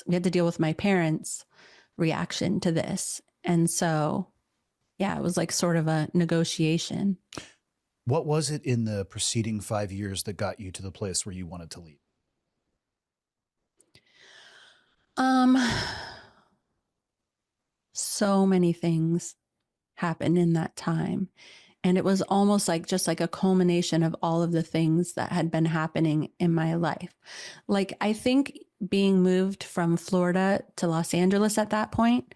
we had to deal with my parents' reaction to this. And so, yeah, it was like sort of a negotiation. What was it in the preceding 5 years that got you to the place where you wanted to leave? Um, so many things happened in that time. And it was almost like just like a culmination of all of the things that had been happening in my life. Like, I think being moved from Florida to Los Angeles at that point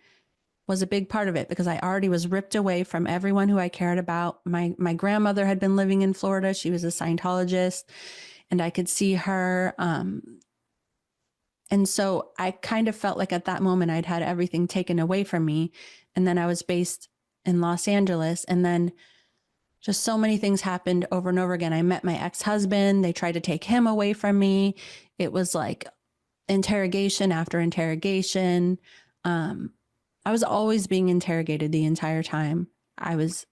was a big part of it, because I already was ripped away from everyone who I cared about. My grandmother had been living in Florida. She was a Scientologist, and I could see her. And so I kind of felt like at that moment I'd had everything taken away from me. And then I was based in Los Angeles. And then just so many things happened over and over again. I met my ex-husband. They tried to take him away from me. It was like interrogation after interrogation. I was always being interrogated the entire time I was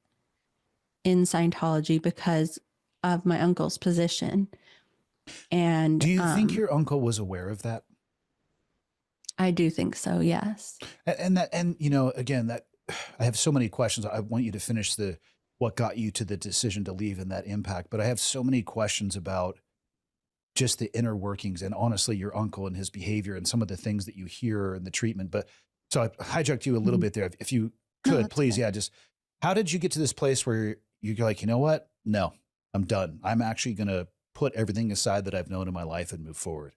in Scientology because of my uncle's position. And do you think your uncle was aware of that? I do think so, yes. And you know, again, that I have so many questions. I want you to finish what got you to the decision to leave and that impact, but I have so many questions about just the inner workings and honestly your uncle and his behavior and some of the things that you hear and the treatment. But so I hijacked you a little bit there. If you could, No, please, okay. yeah, just how did you get to this place where you're like, you know what? No, I'm done. I'm actually going to put everything aside that I've known in my life and move forward.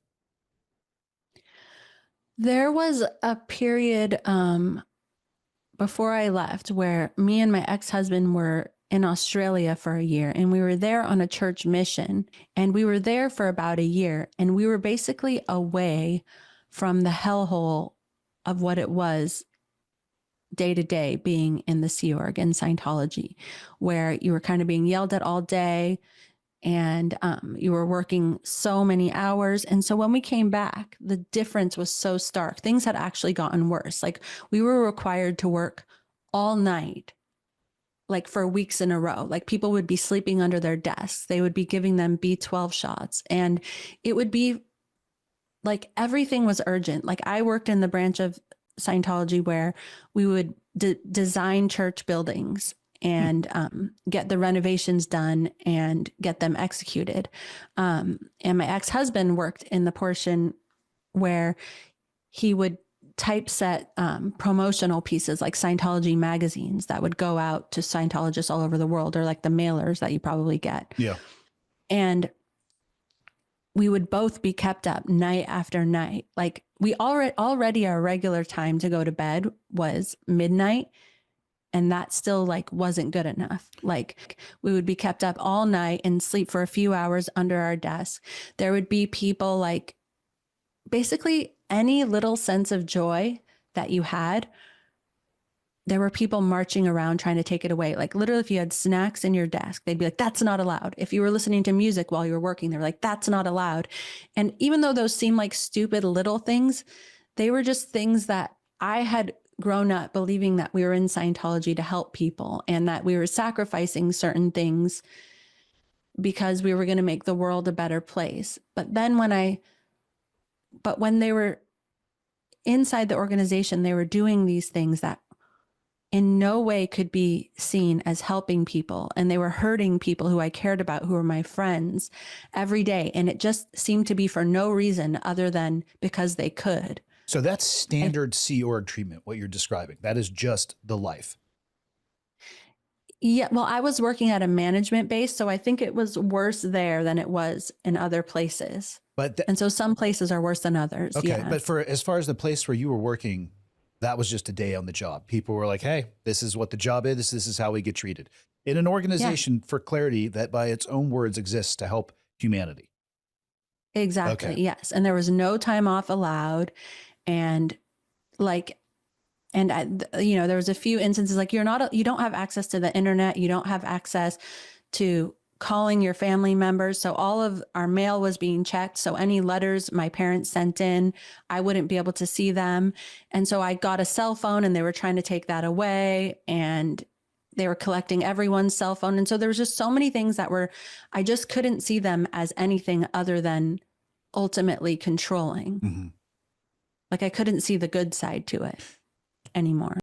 There was a period before I left where me and my ex-husband were in Australia for a year, and we were there on a church mission, and we were there for about a year, and we were basically away from the hellhole of what it was day to day being in the Sea Org and Scientology, where you were kind of being yelled at all day, and you were working so many hours. And so when we came back, the difference was so stark. Things had actually gotten worse. Like, we were required to work all night, like for weeks in a row. Like, people would be sleeping under their desks. They would be giving them B12 shots. And it would be like everything was urgent. Like, I worked in the branch of Scientology where we would design church buildings and get the renovations done and get them executed. And my ex-husband worked in the portion where he would typeset promotional pieces like Scientology magazines that would go out to Scientologists all over the world, or like the mailers that you probably get. Yeah. And we would both be kept up night after night. Like, we already our regular time to go to bed was midnight. And that still like wasn't good enough. Like, we would be kept up all night and sleep for a few hours under our desk. There would be people, like, basically any little sense of joy that you had, there were people marching around trying to take it away. Like, literally, if you had snacks in your desk, they'd be like, that's not allowed. If you were listening to music while you were working, they were like, that's not allowed. And even though those seem like stupid little things, they were just things that I had grown up believing that we were in Scientology to help people, and that we were sacrificing certain things because we were going to make the world a better place. But then when they were inside the organization, they were doing these things that in no way could be seen as helping people. And they were hurting people who I cared about, who were my friends, every day. And it just seemed to be for no reason other than because they could. So that's standard Sea Org treatment, what you're describing. That is just the life. Yeah, well, I was working at a management base, so I think it was worse there than it was in other places. And so some places are worse than others. Okay, Yeah. but for as far as the place where you were working, that was just a day on the job. People were like, hey, this is what the job is. This is how we get treated. In an organization, for clarity, that by its own words exists to help humanity. Exactly. Okay. Yes. And there was no time off allowed. And like, there was a few instances like you don't have access to the internet. You don't have access to calling your family members. So all of our mail was being checked. So any letters my parents sent in, I wouldn't be able to see them. And so I got a cell phone, and they were trying to take that away, and they were collecting everyone's cell phone. And so there was just so many things that I just couldn't see them as anything other than ultimately controlling. Mm-hmm. Like I couldn't see the good side to it anymore.